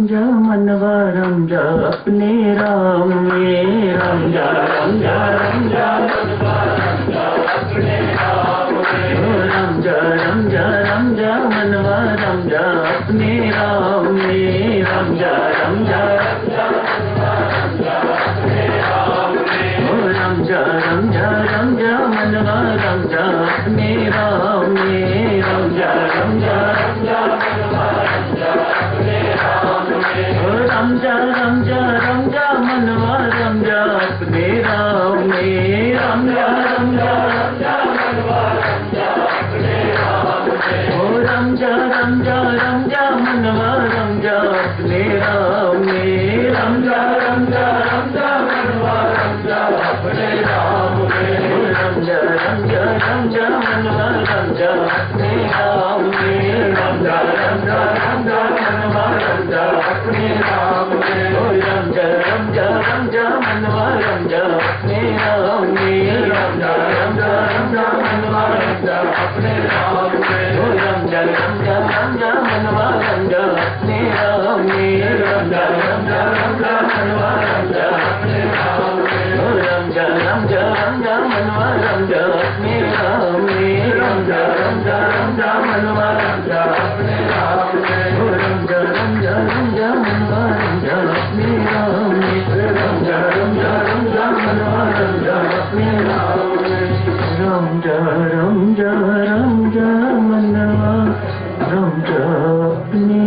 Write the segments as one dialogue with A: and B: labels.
A: जा मनवा रम जा अपने राम में, रम जा रम जा रम जा मनवा रम जा अपने राम में, रम जा रम जा रम जा मनवा रम जा अपने राम में, रम जा रम जा रम जा मनवा रम जा अपने राम में, रम जा रम जा रम जा मनवा रम जा अपने राम में, रम जा रम जा रम जा मनवा रम जा अपने राम में, रम जा रम जा रम जा मनवा रम जा अपने राम में, रम जा रम जा रम जा मनवा रम जा अपने राम में, रम जा रम जा रम जा मनवा रम जा अपने राम में, रम जा रम जा रम जा मनवा रम जा अपने राम में, रम जा रम जा रम जा मनवा रम जा अपने राम में, रम जा रम जा रम जा मनवा रम जा अपने राम में, रम जा रम जा रम जा मनवा रम जा अपने राम में, रम जा रम जा रम जा मनवा रम जा अपने राम में, रम जा रम जा रम जा मनवा रम जा अपने राम में, रम जा रम जा रम जा मनवा रम जा अपने राम में, रम जा रम जा रम जा मनवा रम जा अपने राम में, रम जा रम जा रम जा मनवा रम जा अपने राम में, रम जा रम जा रम जा मनवा रम जा अपने राम में, रम जा रम जा रम जा मनवा रम जा अपने राम में, रम जा रम जा रम जा मनवा रम जा अपने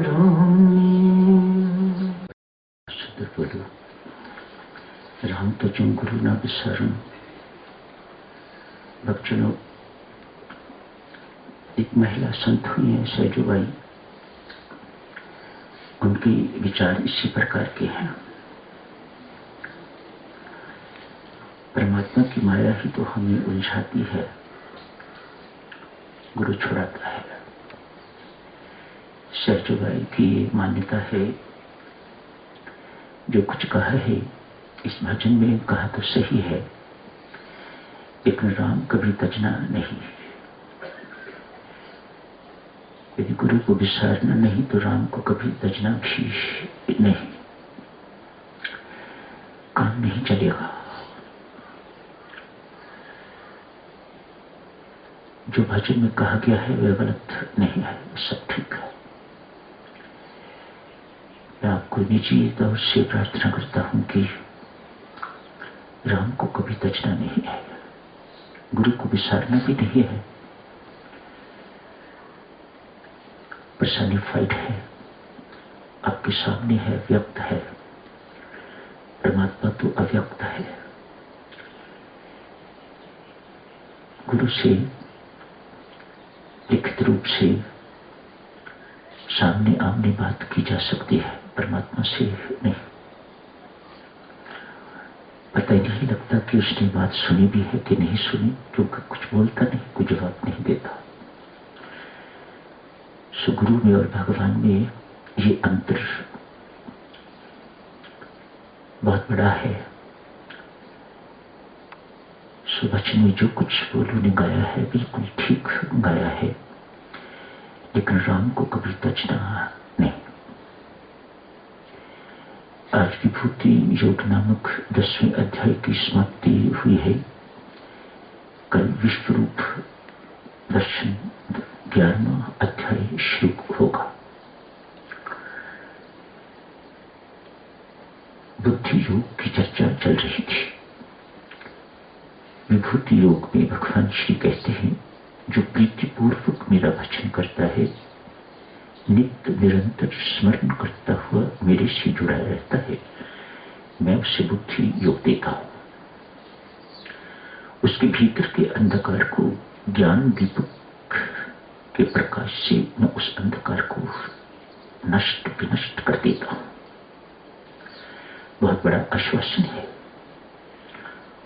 A: राम में। शुद्ध बोलो राम तो तुम गुरु ना विसारण। भक्तजनों, एक महिला संत हुई है सैजूबाई, उनके विचार इसी प्रकार के हैं। परमात्मा की माया ही तो हमें उलझाती है, गुरु छुड़ाता है। सैजूबाई की मान्यता है, जो कुछ कहा है इस भजन में कहा तो सही है, लेकिन राम कभी तजना नहीं। यदि गुरु को विसारना नहीं तो राम को कभी तजना भी नहीं, काम नहीं चलेगा। जो भजन में कहा गया है वह गलत नहीं है, सब ठीक है। मैं आपको निजी तौर से प्रार्थना करता हूं कि राम को कभी तजना नहीं है, गुरु को विसारना भी नहीं है। पर्सनिफाइड है, आपके सामने है, व्यक्त है। परमात्मा तो अव्यक्त है। गुरु से लिखित रूप से सामने आमने बात की जा सकती है, परमात्मा से नहीं। पता ही नहीं लगता कि उसने बात सुनी भी है कि नहीं सुनी, क्योंकि कुछ बोलता नहीं, कोई जवाब नहीं देता। सो गुरु में और भगवान में ये अंतर बहुत बड़ा है। सो वचन में जो कुछ बोलू ने गाया है बिल्कुल ठीक गाया है, लेकिन राम को कभी तजना नहीं। आज विभूति योग नामक 10वें अध्याय की समाप्ति हुई है। कल विश्वरूप दर्शन 11वां अध्याय शुरू होगा। बुद्धि योग की चर्चा चल रही थी। विभूति योग में भगवान श्री कहते हैं, जो प्रीतिपूर्वक मेरा भजन करता है, नित्य निरंतर स्मरण करता हुआ मेरे से जुड़ा रहता है, मैं उसे बुद्धि योग देता हूं। उसके भीतर के अंधकार को ज्ञान दीपक के प्रकाश से मैं उस अंधकार को नष्ट विनष्ट कर देता हूं। बहुत बड़ा आश्वासन है।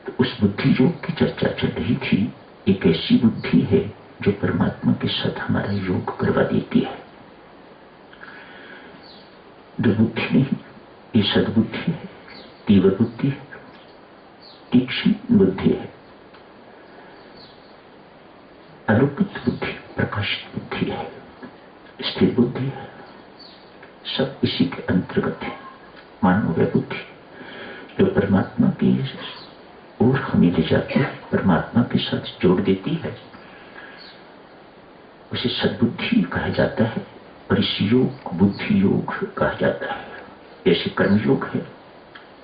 A: तो उस बुद्धि योग की चर्चा चल रही थी। एक ऐसी बुद्धि है जो परमात्मा के साथ हमारा योग करवा देती है। दुर्बुद्धि नहीं, ये सद्बुद्धि है, तीव्र बुद्धि है, तीक्ष्ण बुद्धि है, आलोकित बुद्धि, प्रकाशित बुद्धि है, स्थिर बुद्धि है। सब इसी के अंतर्गत है। मानव व बुद्धि जो परमात्मा की ओर हमें ले जाती है, परमात्मा के साथ जोड़ देती है, उसे सद्बुद्धि कहा जाता है। और इस योग बुद्धि योग कहा जाता है। जैसे कर्म योग है,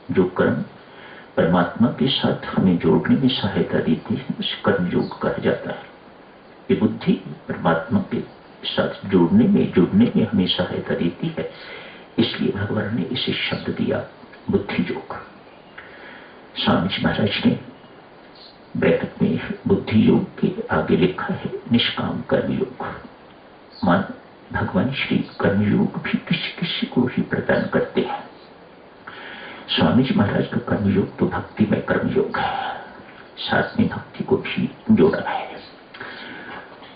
A: जो कर्म परमात्मा के साथ हमें जोड़ने में सहायता देती है, उसे कर्म योग कहा जाता है। ये बुद्धि परमात्मा के साथ जुड़ने में हमें सहायता देती है, इसलिए भगवान ने इसे शब्द दिया बुद्धि योग। स्वामी जी महाराज ने ब्रैकेट में बुद्धि योग के आगे लिखा है निष्काम कर्म योग। मान भगवान श्री कर्म योग भी किसी किसी को ही प्रदान करते हैं। स्वामी जी महाराज का कर्म योग तो भक्ति में कर्म योग है, साथ में भक्ति को भी जोड़ा है।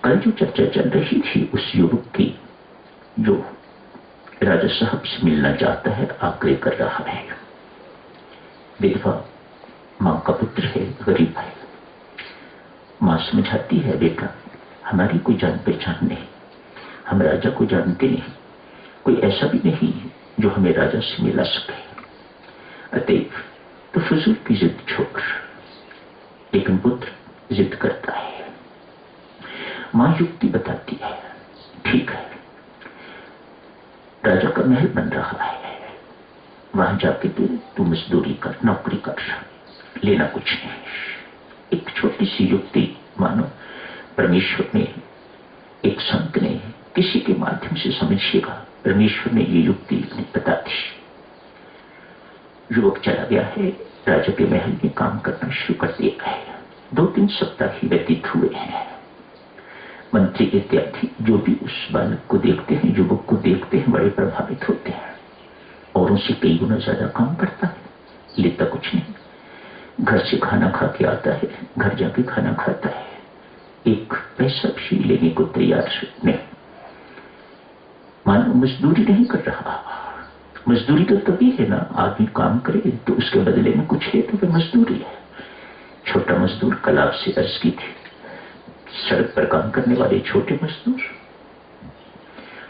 A: कल जो चर्चा चल रही थी उस युवक की जो राजा साहब से मिलना चाहता है, आग्रह कर रहा है। विधवा मां का पुत्र है, गरीब है। मां समझाती है, बेटा हमारी कोई जान पहचान नहीं, हम राजा को जानते नहीं, कोई ऐसा भी नहीं जो हमें राजा से मिला सके, अतएव तो फजूल की जिद छोड़। लेकिन पुत्र जिद करता है। मां युक्ति बताती है, ठीक है राजा का महल बन रहा है, वहां जाके तू मजदूरी कर, नौकरी कर, लेना कुछ नहीं। एक छोटी सी युक्ति मानो परमेश्वर ने, एक संत ने किसी के माध्यम से समझिएगा, परमेश्वर ने ये युक्ति बता दी। युवक चला गया है, राजा के महल में काम करना शुरू कर दिया है। 2-3 सप्ताह ही व्यतीत हुए हैं। मंत्री इत्यादि जो भी उस बालक को देखते हैं, युवक को देखते हैं, बड़े प्रभावित होते हैं। औरों से कई गुना ज्यादा काम करता है, लेता कुछ नहीं। घर से खाना खा के आता है, घर जाके खाना खाता है, एक पैसा भी लेने को तैयार नहीं। मानो मजदूरी नहीं कर रहा। मजदूरी तो तभी है ना, आदमी काम करे तो उसके बदले में कुछ है, तो वह मजदूरी है। छोटा मजदूर कल आपसे अर्ज की थी, सड़क पर काम करने वाले छोटे मजदूर,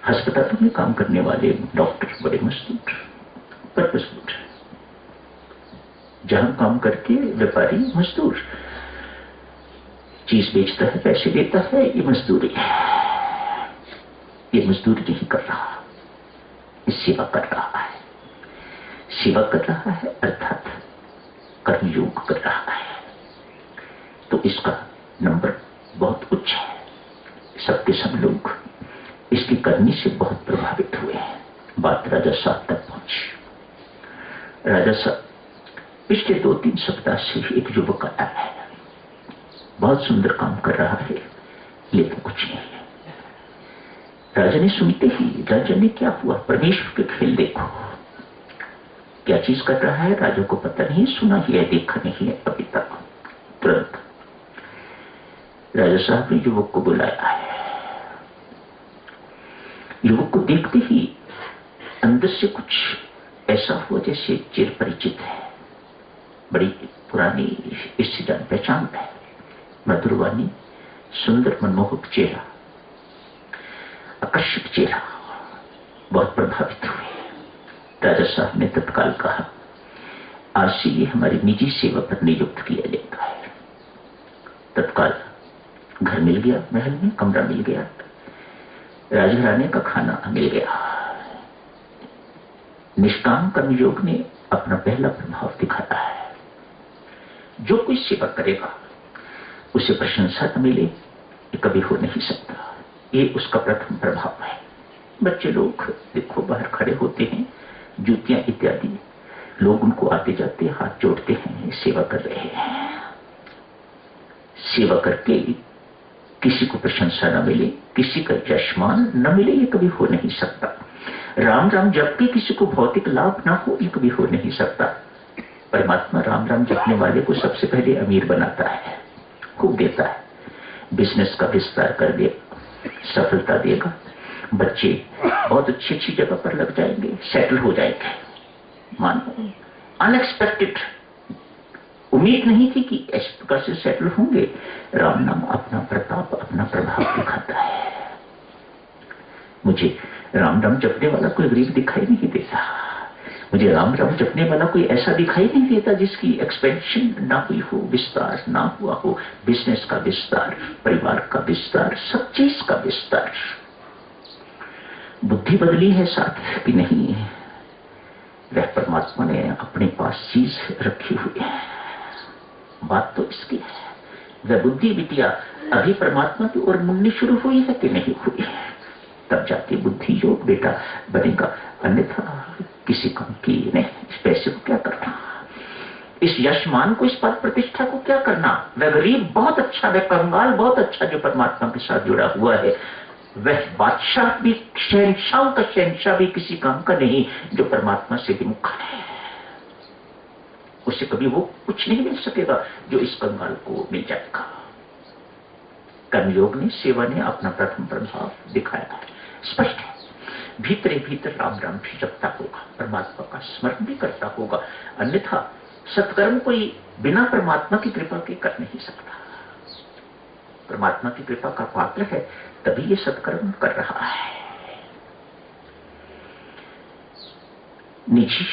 A: अस्पतालों में काम करने वाले डॉक्टर बड़े मजदूर, पर मजदूर, जहां काम करके व्यापारी मजदूर, चीज बेचता है, पैसे देता है, ये मजदूरी है। ये मजदूरी नहीं कर रहा, ये सेवा कर रहा है। सेवा कर रहा है अर्थात कर्मयोग कर रहा है, तो इसका नंबर बहुत उच्च है। सबके सब लोग इसकी करनी से बहुत प्रभावित हुए हैं। बात राजा साहब तक पहुंची। राजा साहब पिछले 2-3 सप्ताह से एक युवक आया है, बहुत सुंदर काम कर रहा है, लेकिन कुछ नहीं है। राजा ने सुनते ही, राजा ने क्या हुआ, परमेश्वर के खेल देखो, क्या चीज कर रहा है राजा को पता नहीं, सुना ही है, देखा नहीं है अभी तक। तुरंत राजा साहब ने युवक को बुलाया है। युवक को देखते ही अंदर से कुछ ऐसा हुआ जैसे चिर परिचित है, बड़ी पुरानी इससे जान पहचान है। मधुरवाणी, सुंदर मनमोहक चेहरा, आकर्षक चेहरा, बहुत प्रभावित हुए। राजा साहब ने तत्काल कहा, आज से ये हमारी निजी सेवा पर नियुक्त किया जाता है। तत्काल घर मिल गया, महल में कमरा मिल गया, राजघराने का खाना मिल गया। निष्काम कर्मयोग ने अपना पहला प्रभाव दिखाया है। जो कोई सेवा करेगा उसे प्रशंसा न मिले, ये कभी हो नहीं सकता। ये उसका प्रथम प्रभाव है। बच्चे लोग देखो बाहर खड़े होते हैं, जूतियां इत्यादि, लोग उनको आते जाते हाथ जोड़ते हैं, सेवा कर रहे हैं। सेवा करके किसी को प्रशंसा न मिले, किसी का यशमान न मिले, ये कभी हो नहीं सकता। राम राम जप के किसी को भौतिक लाभ ना हो, ये कभी हो नहीं सकता। परमात्मा राम राम जपने वाले को सबसे पहले अमीर बनाता है, खूब देता है, बिजनेस का विस्तार कर देगा, सफलता देगा, बच्चे बहुत अच्छी अच्छी जगह पर लग जाएंगे, सेटल हो जाएंगे। मानो अनएक्सपेक्टेड, उम्मीद नहीं थी कि इस प्रकार से सेटल होंगे। राम नाम अपना प्रताप, अपना प्रभाव दिखाता है। मुझे राम राम जपने वाला कोई गरीब दिखाई नहीं देता। मुझे राम राम जपने वाला कोई ऐसा दिखाई नहीं देता जिसकी एक्सपेंशन ना हुई हो, विस्तार ना हुआ हो, बिजनेस का विस्तार, परिवार का विस्तार, सब चीज का विस्तार। बुद्धि बदली है साथ भी नहीं, वह परमात्मा ने अपने पास चीज रखी हुई है। बात तो इसकी है, वह बुद्धि बिटिया अभी परमात्मा की ओर मुड़नी शुरू हुई है कि नहीं हुई है, तब जाके बुद्धि योग बेटा बनेगा। अन्यथा किसी काम की नहीं, इस पैसे को क्या करना, इस यशमान को, इस पद प्रतिष्ठा को क्या करना। वह गरीब बहुत अच्छा, वह कंगाल बहुत अच्छा जो परमात्मा के साथ जुड़ा हुआ है, वह बादशाह भी, शहंशाह का शहंशाह भी किसी काम का नहीं जो परमात्मा से विमुख है। उसे कभी वो कुछ नहीं मिल सकेगा जो इस कंगाल को मिल जाएगा। कर्मयोग ने, सेवा ने अपना प्रथम प्रभाव दिखाया है, स्पष्ट है। भीतर भीतर राम राम भी जपता होगा, परमात्मा का स्मरण भी करता होगा, अन्यथा सत्कर्म कोई बिना परमात्मा की कृपा के कर नहीं सकता। परमात्मा की कृपा का पात्र है तभी ये सत्कर्म कर रहा है। निजी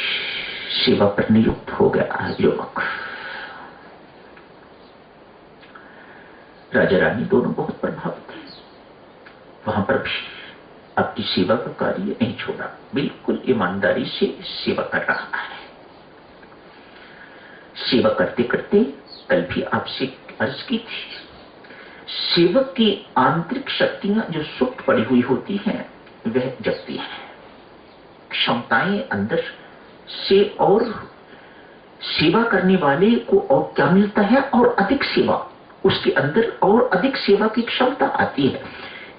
A: सेवा पर नियुक्त हो गया युवक। राजा रानी दोनों बहुत प्रभावित थे। वहां पर भी अपनी सेवा का कार्य नहीं छोड़ा, बिल्कुल ईमानदारी से सेवा कर रहा है। सेवा करते करते कल भी आपसे अर्ज की थी, सेवक की आंतरिक शक्तियां जो सुप्त पड़ी हुई होती हैं वह जगती हैं। क्षमताएं अंदर से, और सेवा करने वाले को और क्या मिलता है, और अधिक सेवा, उसके अंदर और अधिक सेवा की क्षमता आती है।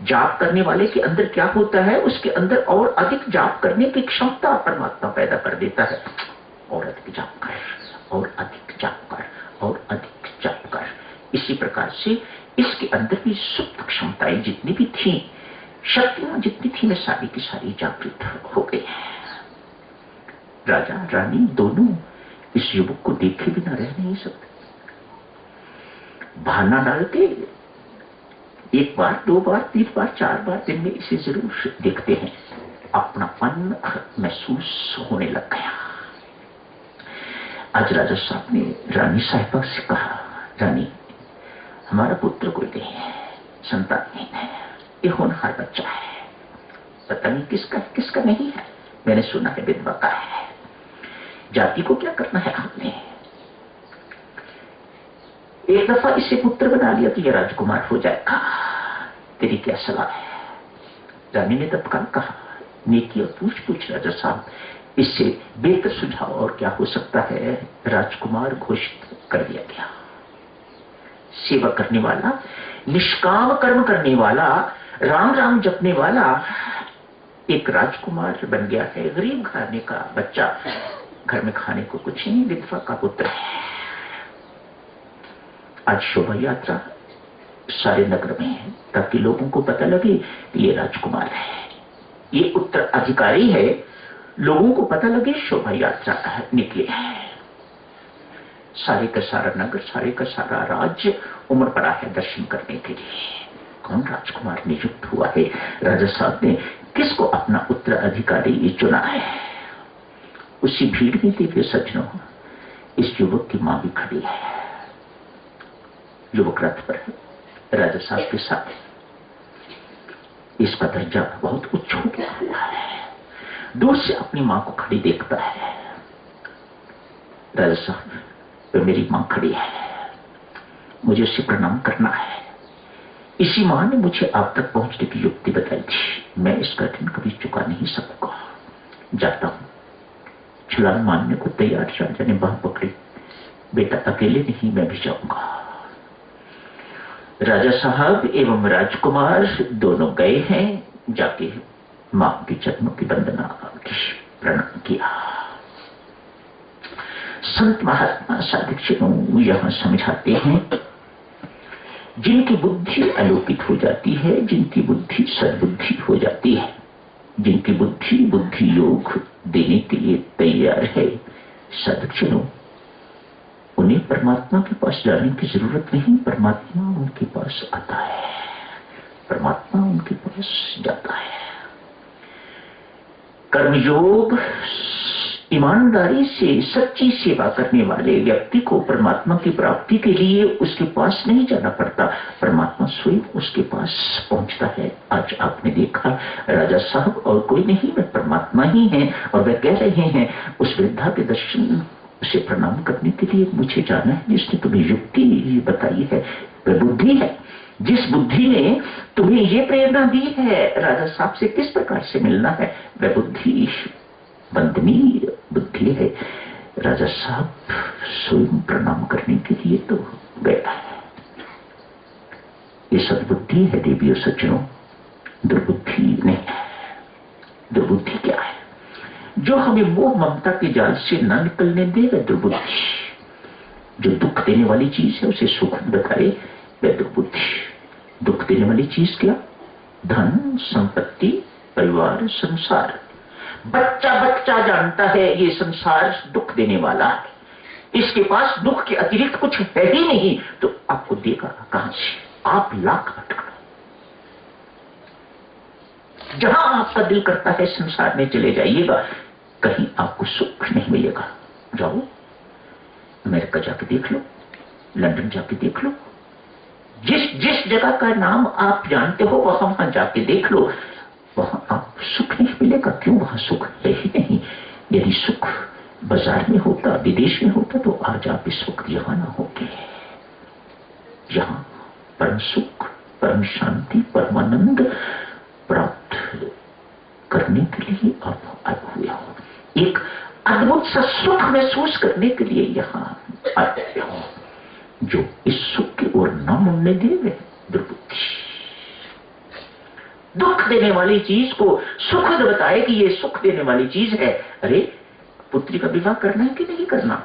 A: जाप करने वाले के अंदर क्या होता है, उसके अंदर और अधिक जाप करने की क्षमता परमात्मा पैदा कर देता है। और अधिक जाप कर, और अधिक जाप कर, और अधिक जाप कर। इसी प्रकार से इसके अंदर भी सुप्त क्षमताएं जितनी भी थी, शक्तियां जितनी थी, वे सारी की सारी जागृत हो गई। राजा रानी दोनों इस युवक को देखे बिना रह नहीं सकते। बहाना डाल के एक बार, दो बार, तीन बार, चार बार दिन में इसे जरूर देखते हैं। अपनापन महसूस होने लग गया। आज राजा साहब ने रानी साहिबा से कहा, रानी हमारा पुत्र कोई नहीं है, संतानहीन है, ये होनहार बच्चा है, पता नहीं किसका नहीं है। मैंने सुना है विधवा का है। जाति को क्या करना है आपने? एक दफा इसे पुत्र बना लिया तो यह राजकुमार हो जाएगा। तेरी क्या सलाह है? रानी ने तत्काल कहा, नेकी और पूछ राजा साहब, इससे बेहतर सुझाव और क्या हो सकता है। राजकुमार घोषित कर दिया गया। सेवा करने वाला, निष्काम कर्म करने वाला, राम राम जपने वाला एक राजकुमार बन गया है। गरीब घराने का बच्चा, घर में खाने को कुछ नहीं, विधवा का पुत्र है। आज शोभा यात्रा सारे नगर में है ताकि लोगों को पता लगे कि ये राजकुमार है, ये उत्तराधिकारी है। लोगों को पता लगे शोभा यात्रा निकली है। सारे का सारा नगर, सारे का सारा राज्य उमड़ पड़ा है दर्शन करने के लिए। कौन राजकुमार नियुक्त हुआ है? राजा साहब ने किसको अपना उत्तराधिकारी चुना है? उसी भीड़ में दिव्य सज्जनों, इस युवक की मां भी खड़ी है। युवक रथ पर है राजा साहब के साथ। इसका दर्जा बहुत उच्च हो गया हुआ है। दूर से अपनी मां को खड़ी देखता है। राजा साहब, तो मेरी मां खड़ी है, मुझे उसे प्रणाम करना है। इसी मां ने मुझे आप तक पहुंचने की युक्ति बताई थी। मैं इसका ऋण कभी चुका नहीं सकूंगा। जाता हूं। छलांग मारने को तैयार राजा ने बाह पकड़ी। बेटा अकेले नहीं, मैं भी जाऊंगा। राजा साहब एवं राजकुमार दोनों गए हैं। जाके मां के चरणों की वंदना की, प्रणाम किया। संत महात्मा साधक जनों यहां समझाते हैं, जिनकी बुद्धि आलोकित हो जाती है, जिनकी बुद्धि सद्बुद्धि हो जाती है, जिनकी बुद्धि योग देने के लिए तैयार है, साधक जनों, उन्हें परमात्मा के पास जाने की जरूरत नहीं। परमात्मा उनके पास आता है, परमात्मा उनके पास जाता है। कर्मयोग ईमानदारी से सच्ची सेवा करने वाले व्यक्ति को परमात्मा की प्राप्ति के लिए उसके पास नहीं जाना पड़ता, परमात्मा स्वयं उसके पास पहुंचता है। आज आपने देखा राजा साहब और कोई नहीं, वे परमात्मा ही हैं और वे कह रहे हैं उस वृद्धा के दर्शन उसे प्रणाम करने के लिए मुझे जाना है। जिसने तुम्हें युक्ति बताई है वह बुद्धि है, जिस बुद्धि ने तुम्हें ये प्रेरणा दी है राजा साहब से किस प्रकार से मिलना है, वह बुद्धि वंदनीय बुद्धि है। राजा साहब स्वयं प्रणाम करने के लिए तो गया है। ये सद्बुद्धि है देवियों सज्जनों, दुर्बुद्धि नहीं है। दुर्बुद्धि क्या है? जो हमें मोह ममता के जाल से न निकलने दे वह दुर्बुद्धि। जो दुख देने वाली चीज है उसे सुख बताए वह दुर्बुद्धि। दुख देने वाली चीज क्या? धन, संपत्ति, परिवार, संसार। बच्चा बच्चा जानता है ये संसार दुख देने वाला है, इसके पास दुख के अतिरिक्त कुछ है ही नहीं, तो आपको देगा कहां से? आप लाख भटकना, जहां आपका दिल करता है संसार में चले जाइएगा, कहीं आपको सुख नहीं मिलेगा। जाओ अमेरिका जाके देख लो, लंदन जाके देख लो, जिस जिस जगह का नाम आप जानते हो वहां जाके देख लो, वहां आप सुख नहीं मिलेगा। क्यों? वहां सुख है ही नहीं। यदि सुख बाजार में होता, विदेश में होता, तो आज आप इस वक्त यहां ना होते। यहां परम सुख, परम शांति, परमानंद प्राप्त करने के लिए आप आए हुए हो। एक अद्भुत सा सुख महसूस करने के लिए यहां आए हो। जो इस सुख की ओर न मुड़ने दे वे दुर्बुद्धि। दुख देने वाली चीज को सुखद बताए कि ये सुख देने वाली चीज है। अरे पुत्री का विवाह करना है कि नहीं करना,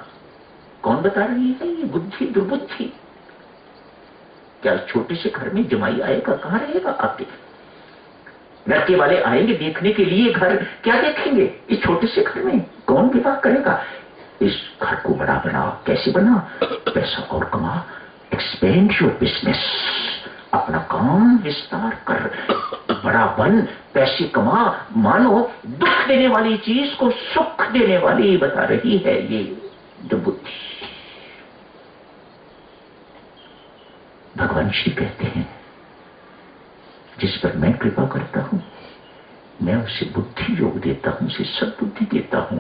A: कौन बता रही है? ये बुद्धि, दुर्बुद्धि। क्या छोटे से घर में जमाई आएगा? कहां रहेगा? आपके लड़के वाले आएंगे देखने के लिए घर, क्या देखेंगे इस छोटे से घर में? कौन विवाह करेगा? इस घर को बड़ा बना। कैसे बना? पैसा और कमा, एक्सपेंड योर बिजनेस, अपना काम विस्तार कर, बड़ा बन, पैसे कमा। मानो दुख देने वाली चीज को सुख देने वाली बता रही है ये दुर्बुद्धि। भगवान श्री कहते हैं जिस पर मैं कृपा करता हूं मैं उसे बुद्धि योग देता हूं, उसे सद्बुद्धि देता हूं।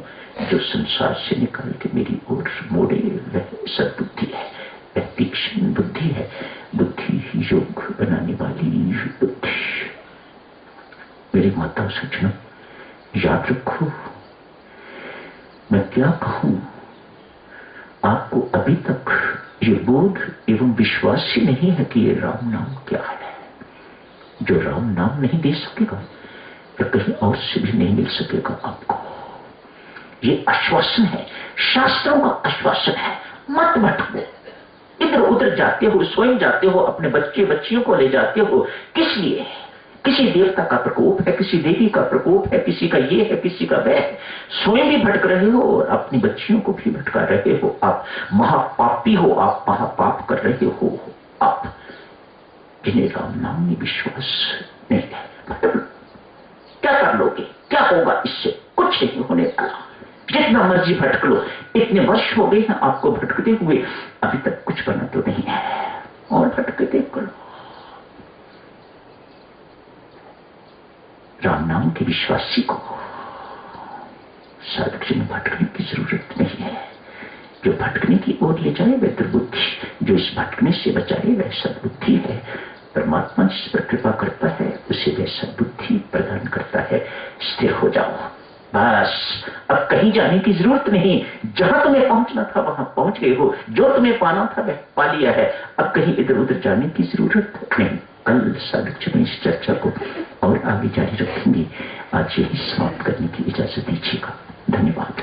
A: जो संसार से निकाल के मेरी ओर मोड़े वह सद्बुद्धि है, वह तीक्ष्ण बुद्धि है, बुद्धि योग बनाने वाली बुद्धि। मेरी माता सज्जनों याद रखो, मैं क्या कहूं आपको, अभी तक ये बोध एवं विश्वास ही नहीं है कि ये राम नाम क्या है। जो राम नाम नहीं दे सकेगा तो कहीं और से भी नहीं मिल सकेगा आपको। ये आश्वासन है, शास्त्रों का आश्वासन है। मत भटको, इधर उधर जाते हो, स्वयं जाते हो, अपने बच्चे बच्चियों को ले जाते हो। किस लिए? किसी देवता का प्रकोप है, किसी देवी का प्रकोप है, किसी का ये है, किसी का वह है। स्वयं भी भटक रहे हो और अपनी बच्चियों को भी भटका रहे हो। आप महापापी हो, आप महापाप कर रहे हो। आप जिन्हें राम नाम में विश्वास नहीं है, क्या कर लोगे? क्या होगा इससे? कुछ नहीं होने वाला। जितना मर्जी भटक लो, इतने वर्ष हो गए हैं आपको भटकते हुए, अभी तक कुछ बना तो नहीं है, और भटके देख लो। राम नाम के विश्वासी को साधक में भटकने की जरूरत नहीं है। जो भटकने की ओर ले जाए वह दुर्बुद्धि, जो इस भटकने से बचाए वह सद्बुद्धि है। परमात्मा जिस पर कृपा करता है उसे वह सद्बुद्धि प्रदान करता है। स्थिर हो जाओ बस, अब कहीं जाने की जरूरत नहीं। जहां तुम्हें पहुंचना था वहां पहुंच गए हो, जो तुम्हें पाना था वह पा लिया है। अब कहीं इधर उधर जाने की जरूरत नहीं। कल साधक जन इस चर्चा को और आगे जारी रखेंगे। आज यही समाप्त करने की इजाजत दीजिएगा। धन्यवाद।